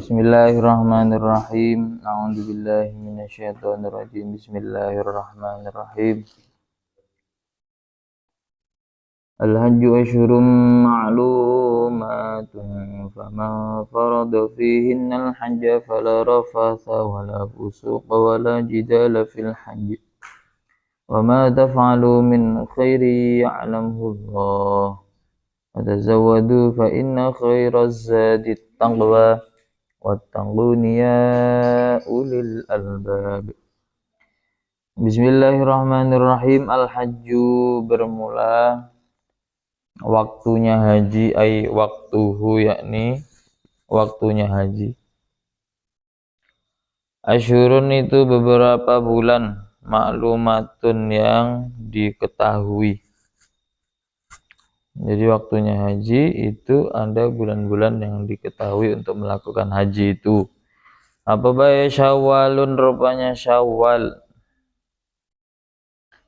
Bismillahirrahmanirrahim. A'udzubillahi minasyaitonirrajim. Bismillahirrahmanirrahim. Al-hajju asyhurun ma'lumatun faman farada fihinna al-hajja fala rafatha wala fusuqa wala jidala fil hajj. Wa ma taf'alu min khairin ya'lamhu Allah. Wa tazawwadu fa inna khairaz zadi at-taqwa. Wattaquni ya ulil albab. Bismillahirrahmanirrahim. Al-hajju bermula waktunya haji, ay waktuhu, yakni waktunya haji. Asyurun itu beberapa bulan, maklumatun yang diketahui. Jadi waktunya haji itu ada bulan-bulan yang diketahui untuk melakukan haji itu. Apa baik? Syawalun rupanya Syawal.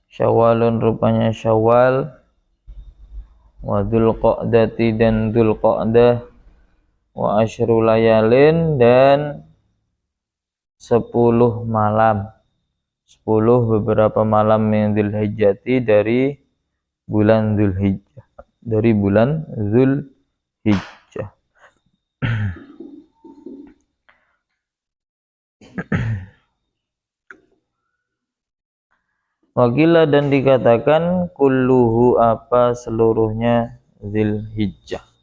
Syawalun rupanya Syawal. Wa Dzulqa'dati dan Dzulqa'dah. Wa asyru layalin dan 10 malam. 10 beberapa malam yang Dzulhijjati dari bulan Dzulhijjah. Dari bulan Dzulhijjah. Wakila dan dikatakan kulluhu apa seluruhnya Dzulhijjah.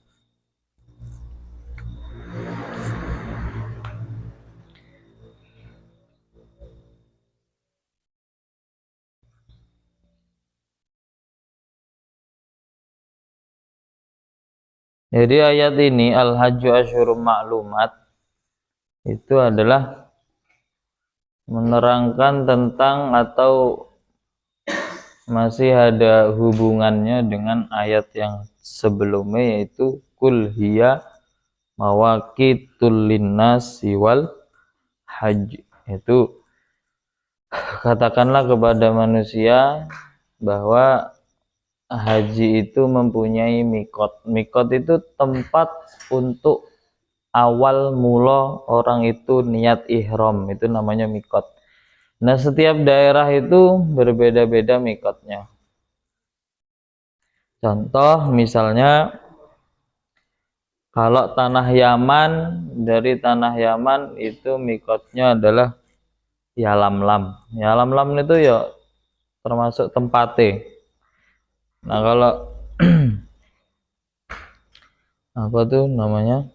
Jadi ayat ini al-hajju asyhurum ma'lumat itu adalah menerangkan tentang atau masih ada hubungannya dengan ayat yang sebelumnya, yaitu kul hiya mawaqitul linnasi wal hajj. Itu katakanlah kepada manusia bahwa haji itu mempunyai mikot. Mikot itu tempat untuk awal mula orang itu niat ihram, itu namanya mikot. Nah, setiap daerah itu berbeda-beda mikotnya. Contoh misalnya kalau tanah Yaman, dari tanah Yaman itu mikotnya adalah Yalamlam. Yalamlam itu ya termasuk tempatnya. Nah, kalau apa tuh namanya?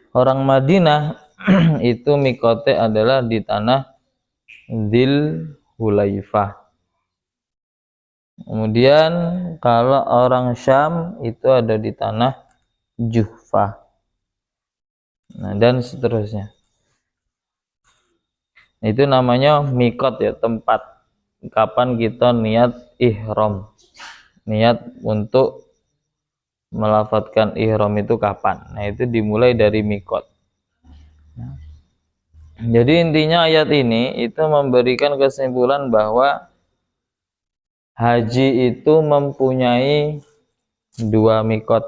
Orang Madinah itu mikote adalah di tanah Dzul Hulaifah. Kemudian kalau orang Syam itu ada di tanah Juhfah. Nah, dan seterusnya. Itu namanya mikot ya, tempat kapan kita niat ihram. Niat untuk melafadzkan ihram itu kapan? Nah, itu dimulai dari mikot. Jadi intinya ayat ini itu memberikan kesimpulan bahwa haji itu mempunyai 2 mikot.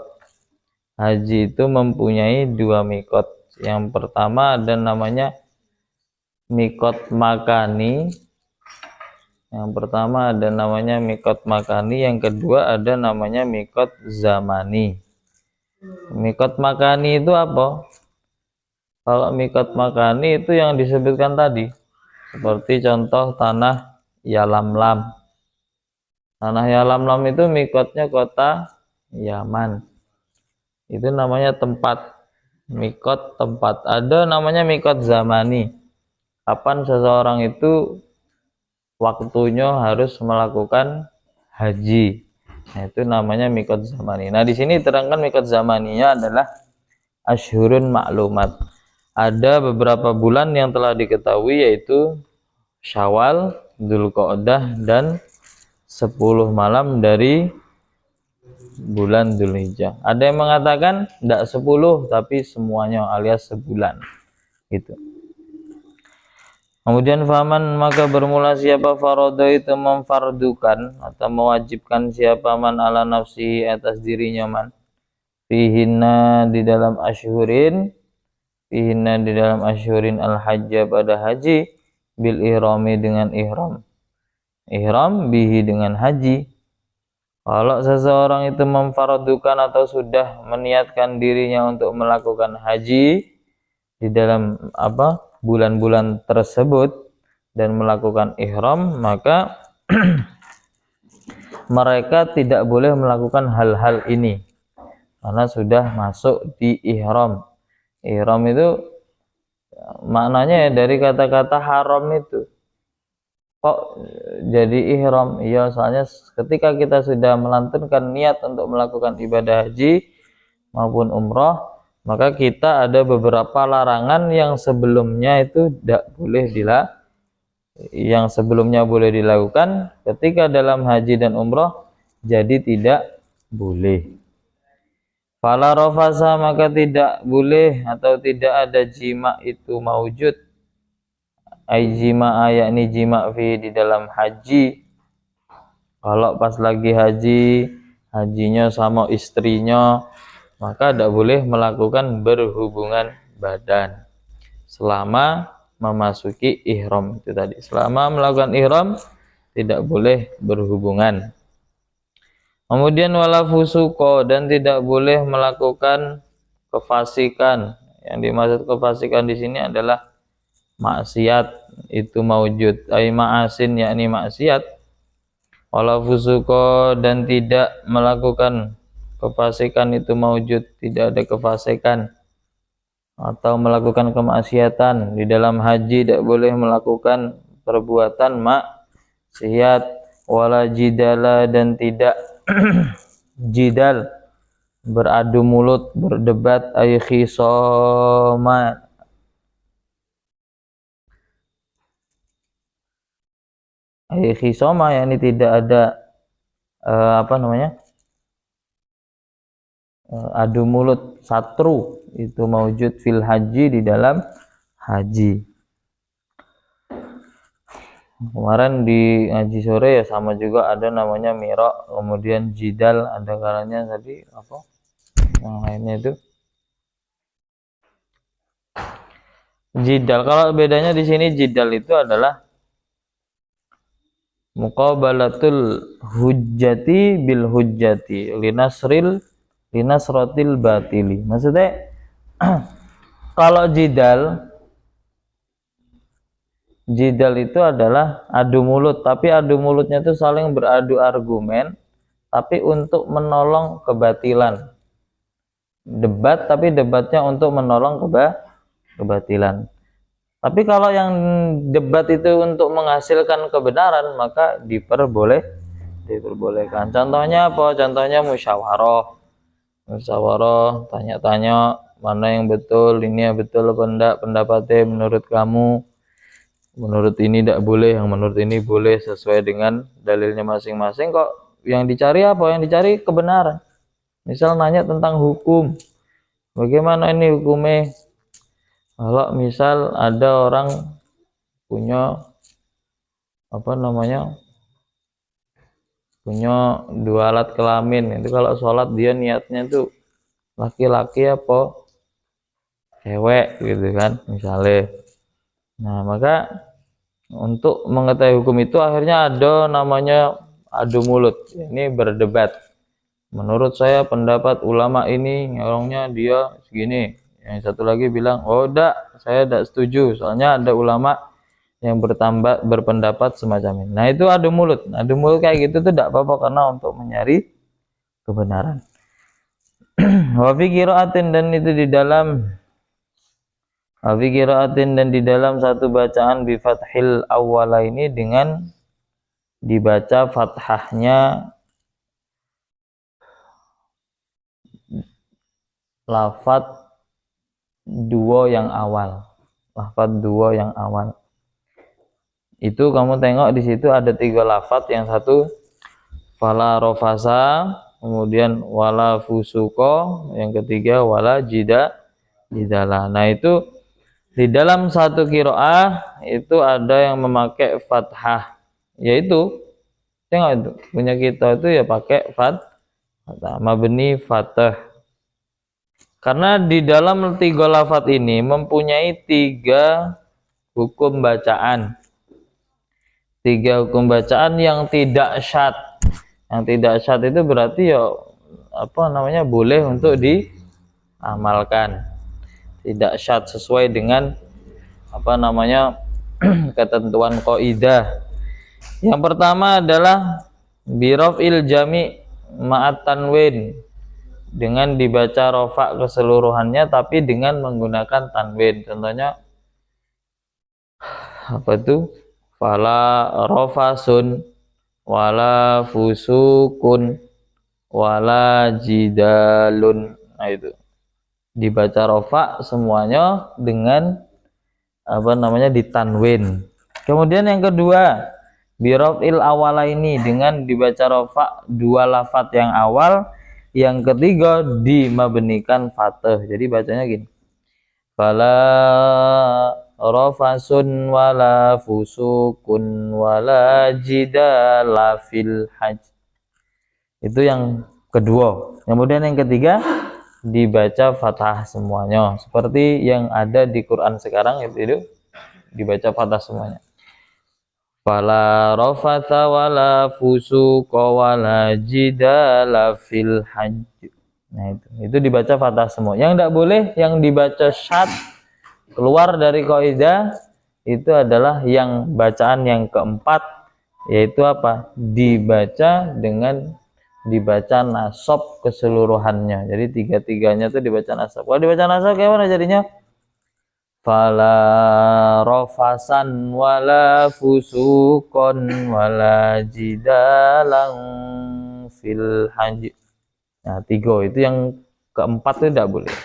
Haji itu mempunyai 2 mikot. Yang pertama ada namanya mikot makani. Yang pertama ada namanya mikot makani, yang kedua ada namanya mikot zamani. Mikot makani itu apa? Kalau mikot makani itu yang disebutkan tadi, seperti contoh tanah Yalamlam. Tanah Yalamlam itu mikotnya kota Yaman. Itu namanya tempat, mikot tempat. Ada namanya mikot zamani. Kapan seseorang itu waktunya harus melakukan haji. Nah, itu namanya mikot zamani. Nah, di sini terangkan mikot zamaninya adalah asyhurun maklumat. Ada beberapa bulan yang telah diketahui, yaitu Syawal, Dzulqa'dah, dan 10 malam dari bulan Dzulhijjah. Ada yang mengatakan tidak 10 tapi semuanya alias sebulan. Gitu. Kemudian faman maka bermula siapa farada itu memfardukan atau mewajibkan siapa man ala nafsi atas dirinya man fihinna di dalam asyhurin, fihinna di dalam asyhurin al-hajja pada haji, bil ihrami dengan ihram, ihram bihi dengan haji. Kalau seseorang itu memfardukan atau sudah meniatkan dirinya untuk melakukan haji di dalam bulan-bulan tersebut dan melakukan ihram, maka mereka tidak boleh melakukan hal-hal ini karena sudah masuk di ihram. Ihram itu maknanya dari kata-kata haram itu. Kok jadi ihram? Iya, soalnya ketika kita sudah melantunkan niat untuk melakukan ibadah haji maupun umroh, maka kita ada beberapa larangan yang sebelumnya itu tidak boleh boleh dilakukan ketika dalam haji dan umroh, jadi tidak boleh. Fala rafasa, maka tidak boleh atau tidak ada jima itu maujud, ai jima yakni jima fi di dalam haji. Kalau pas lagi hajinya sama istrinya, maka tidak boleh melakukan berhubungan badan selama memasuki ihram. Itu tadi, selama melakukan ihram tidak boleh berhubungan. Kemudian wala fusuko, dan tidak boleh melakukan kefasikan. Yang dimaksud kefasikan di sini adalah maksiat, itu maujud, ai ma'asin yakni maksiat. Wala fusuko, dan tidak melakukan kefasikan itu maujud, tidak ada kefasikan atau melakukan kemaksiatan. Di dalam haji tidak boleh melakukan perbuatan maksiat. Wala jidala, dan tidak jidal, beradu mulut, berdebat, ay khisoma, yakni tidak ada adu mulut, satru, itu maujud fil haji di dalam haji. Kemarin di ngaji sore ya sama juga ada namanya mirok, kemudian jidal, ada kalanya tadi apa yang lainnya itu jidal. Kalau bedanya di sini jidal itu adalah muqabalatul hujjati bil hujjati linasratil batili. Maksudnya kalau jidal itu adalah adu mulut, tapi adu mulutnya itu saling beradu argumen tapi untuk menolong kebatilan. Debat, tapi debatnya untuk menolong kebatilan. Tapi kalau yang debat itu untuk menghasilkan kebenaran, maka diperbolehkan. Contohnya apa? Contohnya musyawarah, tanya-tanya mana yang betul, ini yang betul apa enggak, pendapatnya menurut kamu. Menurut ini tidak boleh, yang menurut ini boleh, sesuai dengan dalilnya masing-masing. Kok yang dicari apa? Yang dicari kebenaran. Misal nanya tentang hukum, bagaimana ini hukumnya? Kalau misal ada orang punya punya dua alat kelamin, itu kalau sholat dia niatnya itu laki-laki apa cewek gitu kan misalnya. Nah, maka untuk mengetahui hukum itu akhirnya ada namanya adu mulut. Ini berdebat. Menurut saya pendapat ulama ini orangnya dia segini. Yang satu lagi bilang, oh enggak, saya tidak setuju. Soalnya ada ulama yang berpendapat semacam ini. Nah, itu adu mulut. Adu mulut kayak gitu tuh tidak apa-apa karena untuk mencari kebenaran. Wa fi qiraatin, dan itu di dalam dan di dalam satu bacaan bi fathil awwala ini dengan dibaca fathahnya lafadz dua yang awal. Lafadz dua yang awal. Itu kamu tengok di situ ada 3 lafadz, yang satu fala rofasa, kemudian wala fusuko, yang ketiga wala jidala. Nah, itu di dalam satu qiraah itu ada yang memakai fathah, yaitu tengok itu punya kita itu ya pakai fathah, mabni fathah. Karena di dalam 3 lafadz ini mempunyai 3 hukum bacaan. 3 hukum bacaan yang tidak syadz. Yang tidak syadz itu berarti ya boleh untuk diamalkan. Tidak syadz sesuai dengan ketentuan qaidah. Yang pertama adalah birafil jami' ma'at tanwin, dengan dibaca rofa keseluruhannya tapi dengan menggunakan tanwin. Contohnya fala rofasun wala fusukun wala jidalun. Nah, itu dibaca rofa semuanya dengan ditanwin. Kemudian yang kedua, birafil awala ini, dengan dibaca rofa 2 lafadz yang awal, yang ketiga dimabnikan fathah. Jadi bacanya gini, fala rafasun wala fusukun wala jidala fil hajj. Itu yang kedua. Kemudian yang ketiga dibaca fathah semuanya, seperti yang ada di Quran sekarang, itu dibaca fathah semuanya. Fala rafatha wala fusuqa wala jidala fil hajj. Nah, itu dibaca fathah semua. Yang tidak boleh, yang dibaca syadz, keluar dari kaidah, itu adalah yang bacaan yang keempat, yaitu dibaca nasab keseluruhannya. Jadi 3-3-nya itu dibaca nasab. Kalau dibaca nasab gimana jadinya? Fala rofasan wala fusukon wala jidalang fil haji. Nah, 3 itu yang keempat itu tidak boleh,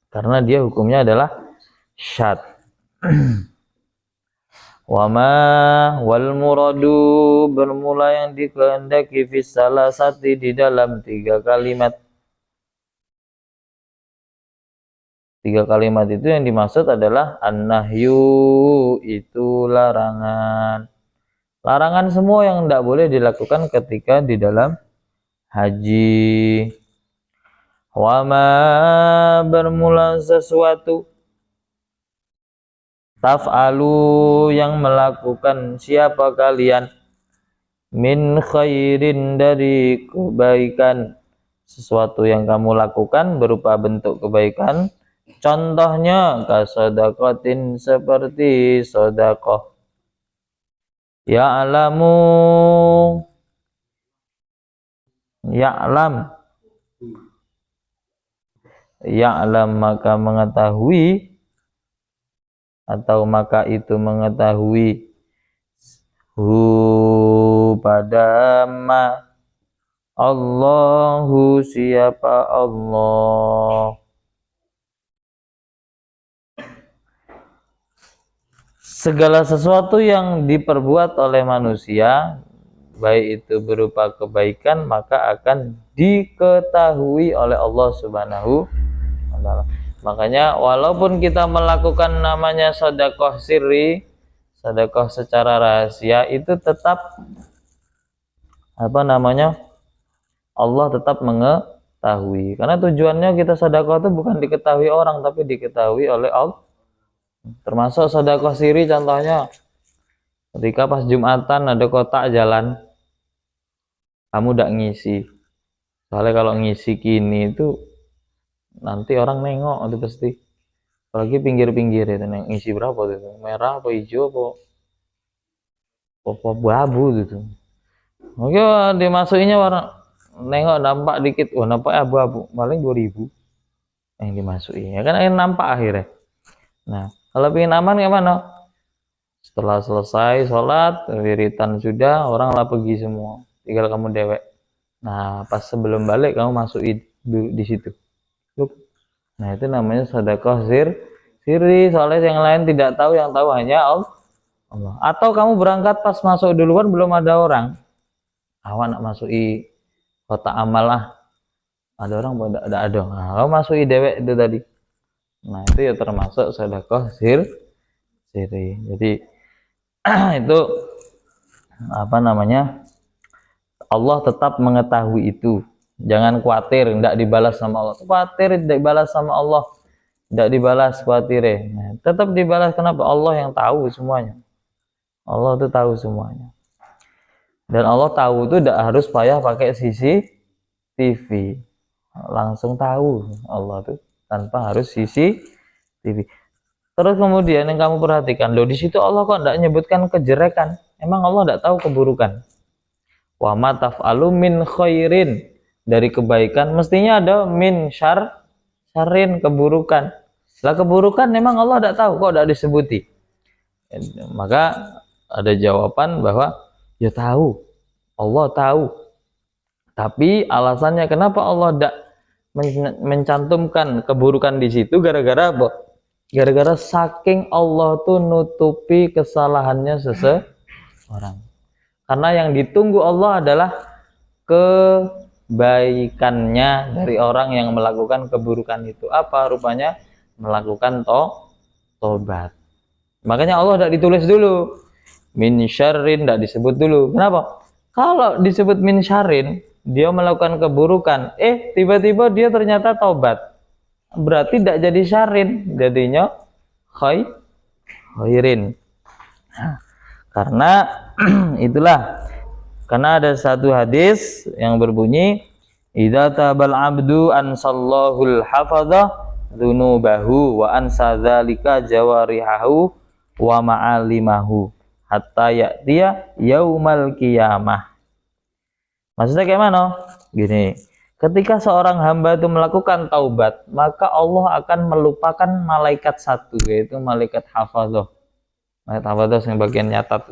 karena dia hukumnya adalah syadz. Wama wal muradu, bermula yang dikehendaki fi salasati, di dalam 3 kalimat. 3 kalimat itu yang dimaksud adalah an-nahyu, itu larangan. Larangan semua yang tidak boleh dilakukan ketika di dalam haji. Wama, bermula sesuatu, taf'alu, yang melakukan siapa kalian, min khairin, dari kebaikan, sesuatu yang kamu lakukan berupa bentuk kebaikan. Contohnya kasodaqatin, seperti sedekah. Ya'lamu, ya'lam, ya'lam, maka mengetahui, atau maka itu mengetahui, pada ma, Allahu, siapa Allah. Segala sesuatu yang diperbuat oleh manusia, baik itu berupa kebaikan, maka akan diketahui oleh Allah Subhanahu wa ta'ala. Makanya walaupun kita melakukan namanya sedekah sirri, sedekah secara rahasia, itu tetap Allah tetap mengetahui. Karena tujuannya kita sedekah itu bukan diketahui orang, tapi diketahui oleh Allah. Termasuk sedekah sirri, contohnya ketika pas Jumatan ada kotak jalan, kamu tidak ngisi. Soalnya kalau ngisi kini itu nanti orang nengok, itu pasti. Apalagi pinggir-pinggir itu, ngisi berapa itu? Merah apa hijau apa abu gitu. Oke, dimasukinnya warna, nengok nampak dikit, nampak abu-abu, paling 2.000 yang dimasukin. Ya kan nampak akhirnya. Nah, kalau pengen aman gimana? Setelah selesai sholat, wiritan sudah, orang lah pergi semua, tinggal kamu dewek. Nah, pas sebelum balik kamu masukin dulu di situ. Nah, itu namanya sedekah sirri, soalnya yang lain tidak tahu, yang tahu hanya Allah. Atau kamu berangkat pas masuk duluan belum ada orang, awak nak masuki kotak amal lah, ada orang tidak ada, nah, kamu masuki dewek itu tadi. Nah, itu ya termasuk sedekah sirri. Jadi itu Allah tetap mengetahui itu. Jangan khawatir tidak dibalas sama Allah. Khawatir tidak dibalas sama Allah, tidak dibalas khawatir. Nah, tetap dibalas. Kenapa? Allah yang tahu semuanya. Allah itu tahu semuanya. Dan Allah tahu itu tidak harus payah pakai CCTV. Langsung tahu Allah itu tanpa harus CCTV. Terus kemudian yang kamu perhatikan, loh di situ Allah kok tidak menyebutkan kejelekan? Emang Allah tidak tahu keburukan? Wa ma taf'alu min khairin, dari kebaikan mestinya ada min syarrin, keburukan. Lah keburukan memang Allah tidak tahu, kok tidak disebuti? Maka ada jawaban bahwa ya tahu, Allah tahu. Tapi alasannya kenapa Allah tidak mencantumkan keburukan di situ, gara-gara apa? Gara-gara saking Allah tuh nutupi kesalahannya seseorang. Karena yang ditunggu Allah adalah kebaikannya dari orang yang melakukan keburukan itu. Apa rupanya? Melakukan tobat. Makanya Allah tidak ditulis dulu. Min syarrin tidak disebut dulu. Kenapa? Kalau disebut min syarrin, dia melakukan keburukan. Tiba-tiba dia ternyata tobat. Berarti tidak jadi syarrin, jadinya khairin. Karena itulah, karena ada satu hadis yang berbunyi, idza tabal abdu ansallahul hafadha dzunubahu wa ansa dzalika jawarihahu wa ma'alimahu hatta ya'tiya yaumal qiyamah. Maksudnya kayak mana? Gini, ketika seorang hamba itu melakukan taubat, maka Allah akan melupakan malaikat satu, yaitu malaikat hafadzah. Malaikat hafadzah yang bagian nyatat,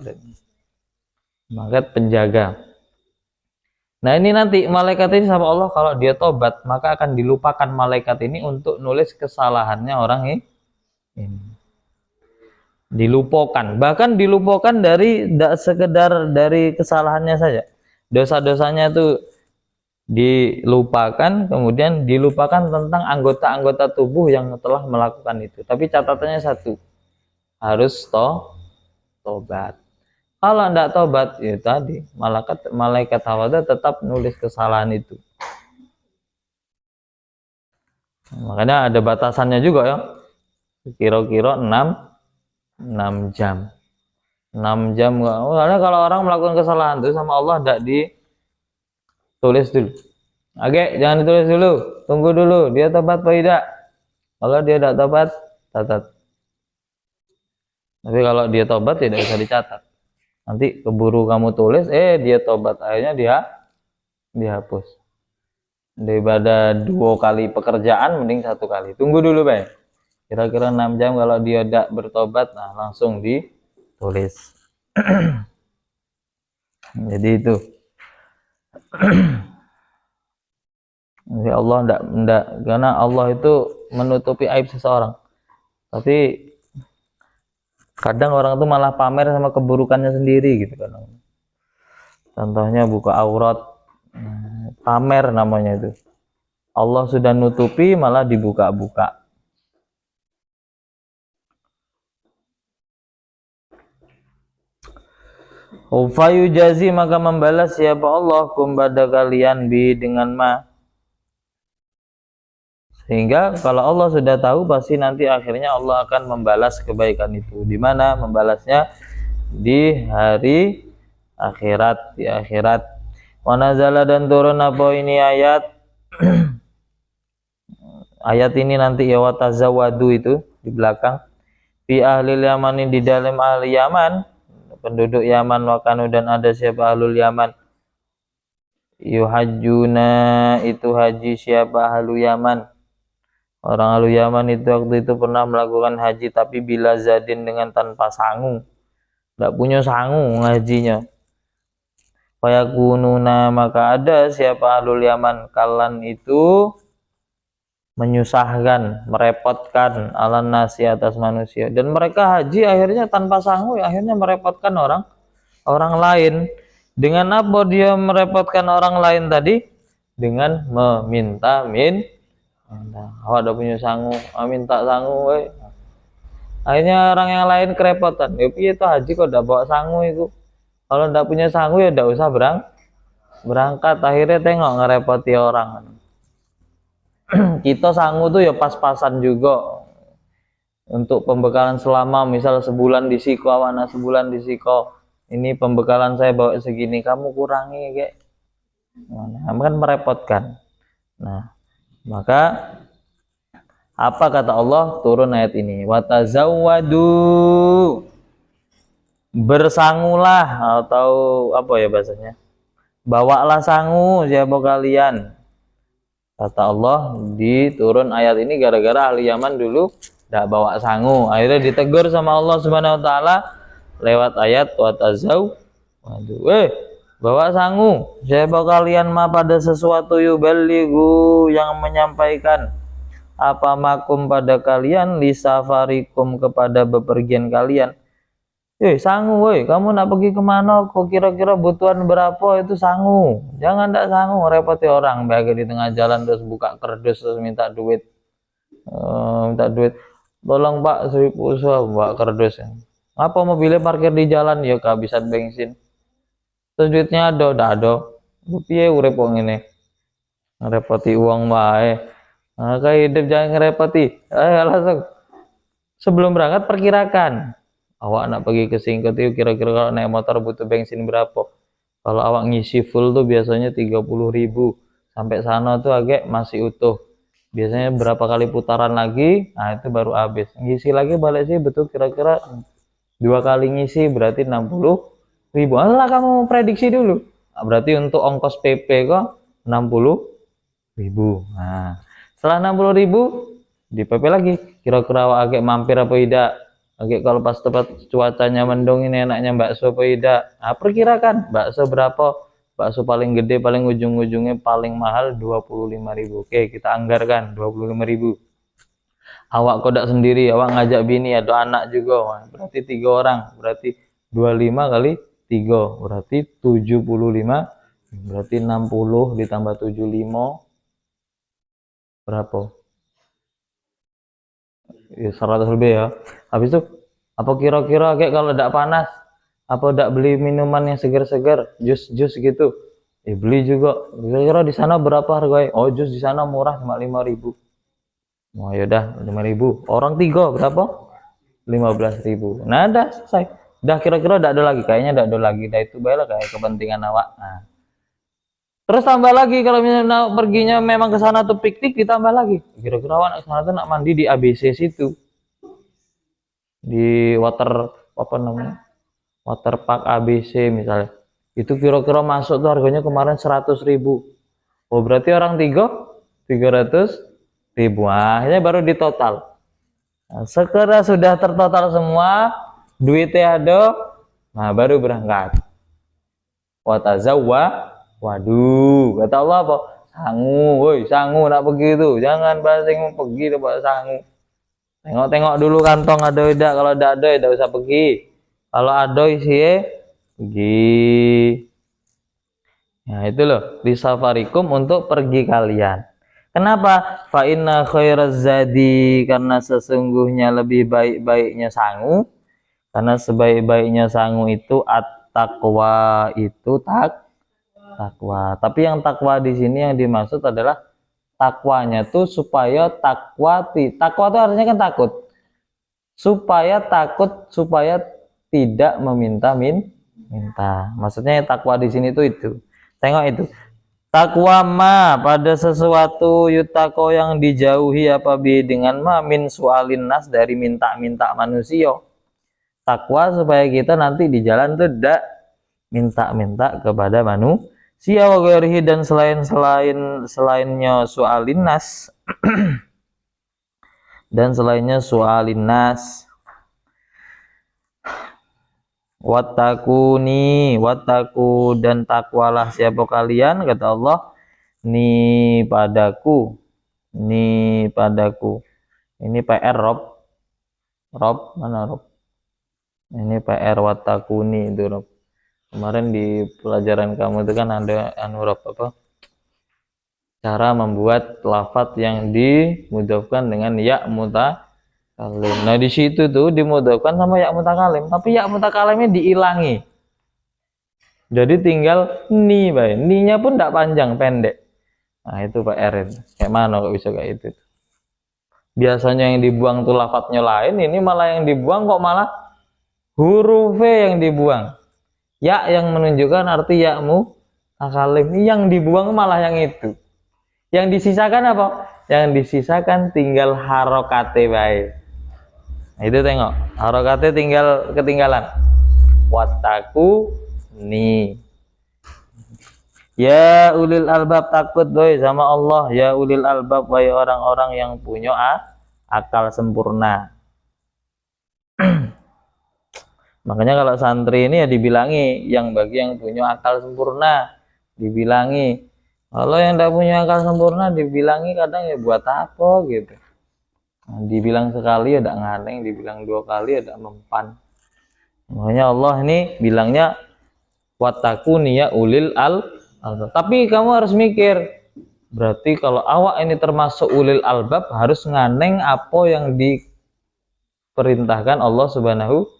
malaikat penjaga. Nah ini nanti malaikat ini sama Allah, kalau dia tobat, maka akan dilupakan malaikat ini untuk nulis kesalahannya orang ini. Dilupakan, bahkan dilupakan dari tidak sekedar dari kesalahannya saja. Dosa-dosanya itu dilupakan, kemudian dilupakan tentang anggota-anggota tubuh yang telah melakukan itu. Tapi catatannya satu, harus tobat. Kalau tidak tobat, ya tadi malaikat hafadzah tetap nulis kesalahan itu. Makanya ada batasannya juga ya, kira-kira 6 jam. 6 jam. Karena kalau orang melakukan kesalahan itu sama Allah tidak ditulis dulu. Oke, jangan ditulis dulu. Tunggu dulu, dia tobat atau tidak. Kalau dia tidak tobat, catat. Tapi kalau dia tobat tidak bisa dicatat. Nanti keburu kamu tulis, dia tobat, akhirnya dia dihapus. Daripada 2 kali pekerjaan, mending 1 kali. Tunggu dulu, Pak. Kira-kira 6 jam, kalau dia tidak bertobat, nah langsung ditulis. Jadi itu. Jadi Allah tidak, karena Allah itu menutupi aib seseorang. Tapi kadang orang itu malah pamer sama keburukannya sendiri gitu kan. Contohnya buka aurat, pamer namanya itu. Allah sudah nutupi malah dibuka-buka. Ufayu jazi, maka membalas siapa Allah kepada kalian bi dengan ma. Sehingga kalau Allah sudah tahu, pasti nanti akhirnya Allah akan membalas kebaikan itu. Di mana membalasnya? Di hari akhirat, di akhirat. Wa nazala, dan turun apa ini ayat? Ayat ini nanti ya, wa tazawwadu itu di belakang. Fi ahlil Yaman, di dalam ahli Yaman, penduduk Yaman, wakanu, dan ada siapa ahlul Yaman, yuhajjuna, itu haji siapa ahlu Yaman. Orang ahlu Yaman itu waktu itu pernah melakukan haji, tapi bila zadin, dengan tanpa sangu, tidak punya sangu ngajinya. Fayakununa, maka ada siapa ahlul Yaman, kalan itu menyusahkan, merepotkan, alan nasi, atas manusia. Dan mereka haji akhirnya tanpa sangu, akhirnya merepotkan orang lain. Dengan apa dia merepotkan orang lain tadi? Dengan meminta awak udah punya sangu, minta sangu, akhirnya orang yang lain kerepotan. Ya piye itu haji kok udah bawa sangu itu? Kalau ndak punya sangu ya ndak usah berangkat akhirnya tengok ngerepoti orang. Kita sangu tuh ya pas-pasan juga untuk pembekalan selama misal sebulan di Siko, awana sebulan di Siko, ini pembekalan saya bawa segini, kamu kurangi kayak nah, kan merepotkan. Nah, maka apa kata Allah turun ayat ini, watazawwadu, bersangulah, atau apa ya bahasanya, bawalah sangu siapa kalian. Kata Allah diturun ayat ini gara-gara ahli Yaman dulu tidak bawa sangu, akhirnya ditegur sama Allah Subhanahu wa taala lewat ayat watazau, waduh, bawa sangu siapa kalian mah pada sesuatu yuballighu yang menyampaikan apa makum pada kalian lisafarikum kepada bepergian kalian. Sangu, kamu nak pergi kemana? Kok kira-kira butuhan berapa itu sangu? Jangan ndak sangu, repoti orang. Bagi di tengah jalan terus buka kerdus terus minta duit, minta duit. Tolong Pak, 1.000 usaha, mbak kerdus. Apa mobilnya parkir di jalan? Ya kehabisan bensin. Terus duitnya ada, ndak ada. Piye urip wong ngene? Ngerepoti uang wae. Nah, kayak hidup jangan ngerepoti. Langsung sebelum berangkat perkirakan. Awak nak pergi ke Singkat itu kira-kira kalau naik motor butuh bensin berapa? Kalau awak ngisi full tuh biasanya 30.000, sampai sana tuh agak masih utuh. Biasanya berapa kali putaran lagi, nah itu baru habis. Ngisi lagi balik sih betul kira-kira 2 kali ngisi berarti 60.000. Alah kamu prediksi dulu. Nah, berarti untuk ongkos PP kok 60.000. Nah, setelah 60.000 di PP lagi. Kira-kira awak agak mampir apa tidak? Oke, kalau pas tepat cuacanya mendung ini enaknya bakso apa tidak? Nah, perkirakan bakso berapa? Bakso paling gede, paling ujung-ujungnya paling mahal 25.000. Oke, kita anggarkan 25.000. Awak kodak sendiri, awak ngajak bini atau anak juga. Wah, berarti 3 orang, berarti 25 kali 3, berarti 75. Berarti 60 ditambah 75 berapa? Ya, 100 lebih ya. Habis itu apa kira-kira kayak kalau tidak panas apa tidak beli minuman yang segar-segar, jus gitu, beli juga. Kira-kira di sana berapa harganya? Oh, jus di sana murah cuma 5.000. Oh yaudah 5.000, orang 3 berapa? 15.000. Nah dah selesai, dah kira-kira tidak ada lagi, kayaknya tidak ada lagi, dah itu baiklah kayak kepentingan awak. Nah, terus tambah lagi kalau misalnya perginya memang ke sana tuh piknik, ditambah lagi. Kira-kira awak ke sana tuh nak mandi di ABC situ, di water apa namanya, water park ABC misalnya, itu kira-kira masuk tuh harganya kemarin 100.000. Oh berarti orang 300.000. Akhirnya baru ditotal. Nah, sekarang sudah tertotal semua, duitnya ada, nah baru berangkat. Watazawwa, waduh, kata Allah apa? Sangu, woi sangu nak begitu, jangan basing mau pergi dapat sangu. Tengok-tengok dulu kantong ada tidak, kalau tidak ada tidak usah pergi. Kalau ada isi pergi. Nah itu loh, di safarikum untuk pergi kalian. Kenapa? Fa inna khairaz zadi, karena sesungguhnya lebih baik-baiknya sangu. Karena sebaik-baiknya sangu itu at-taqwa, itu takwa. Tapi yang takwa di sini yang dimaksud adalah takwanya tuh supaya takwa itu artinya kan takut. Supaya takut, supaya tidak minta. Maksudnya takwa di sini tuh itu. Tengok itu. Takwa ma pada sesuatu yutako yang dijauhi apabi dengan ma min sualin nas, dari minta-minta manusia. Takwa supaya kita nanti di jalan tuh tidak minta-minta kepada manusia wa ghairihi, dan selainnya sualin nas dan selainnya sualin nas. Wattaku, dan takwalah siapa kalian, kata Allah, ni padaku. Ini PR Rob mana Rob? Ini PR watakuni itu Rob. Kemarin di pelajaran kamu itu kan ada Rob apa? Cara membuat lafadz yang dimudhofkan dengan ya mutakalim. Nah di situ tuh dimudhofkan sama ya mutakalim, tapi ya mutakalimnya diilangi. Jadi tinggal ni, Pak. Ni-nya pun tidak panjang, pendek. Nah, itu Pak Erin. Kayak mana kok bisa kayak itu? Biasanya yang dibuang tuh lafadznya lain, ini malah yang dibuang kok malah huruf yang dibuang. Ya yang menunjukkan arti yakmu akalim. Yang dibuang malah yang itu. Yang disisakan apa? Yang disisakan tinggal harokate baik. Nah, itu tengok, harokate tinggal ketinggalan. Wattaku ni. Ya ulil albab, takut doi sama Allah. Ya ulil albab, wahai orang-orang yang punya akal sempurna. Makanya kalau santri ini ya dibilangi yang bagi yang punya akal sempurna, dibilangi. Kalau yang tidak punya akal sempurna dibilangi kadang ya buat apa gitu. Nah, dibilang sekali ya tidak nganeng, dibilang 2 kali ya tidak mempan. Makanya Allah ini bilangnya wattaquni ya ulil albab. Tapi kamu harus mikir, berarti kalau awak ini termasuk ulil albab harus nganeng apa yang diperintahkan Allah Subhanahu.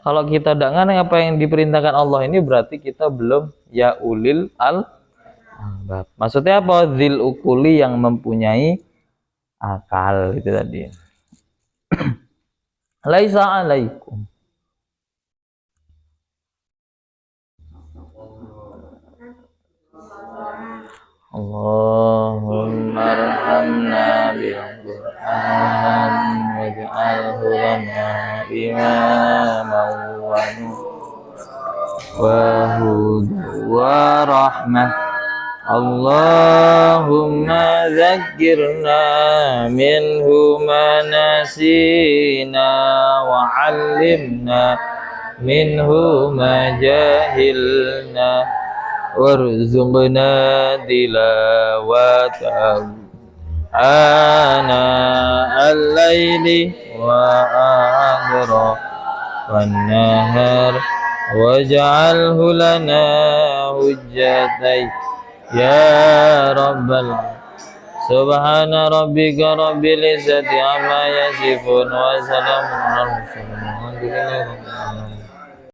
Kalau kita tidak nganeng apa yang diperintahkan Allah ini berarti kita belum ya ulil albab. Maksudnya apa? Zil ukuli, yang mempunyai akal, itu tadi. Laisa alaikum. Allahumma arhamna bil Qur'an waj'alhu lana imaman wa hudan wa rahmah. Allahumma zakkirna minhu ma nasina wa 'allimna minhu ma jahilna warzuqna tilawatahu ana al-laili wa atrafa an-nahar waj'alhu lana hujjatai ya rabbal subhana rabbika rabbil izzati amma yasifun wa salamun alal mursalin.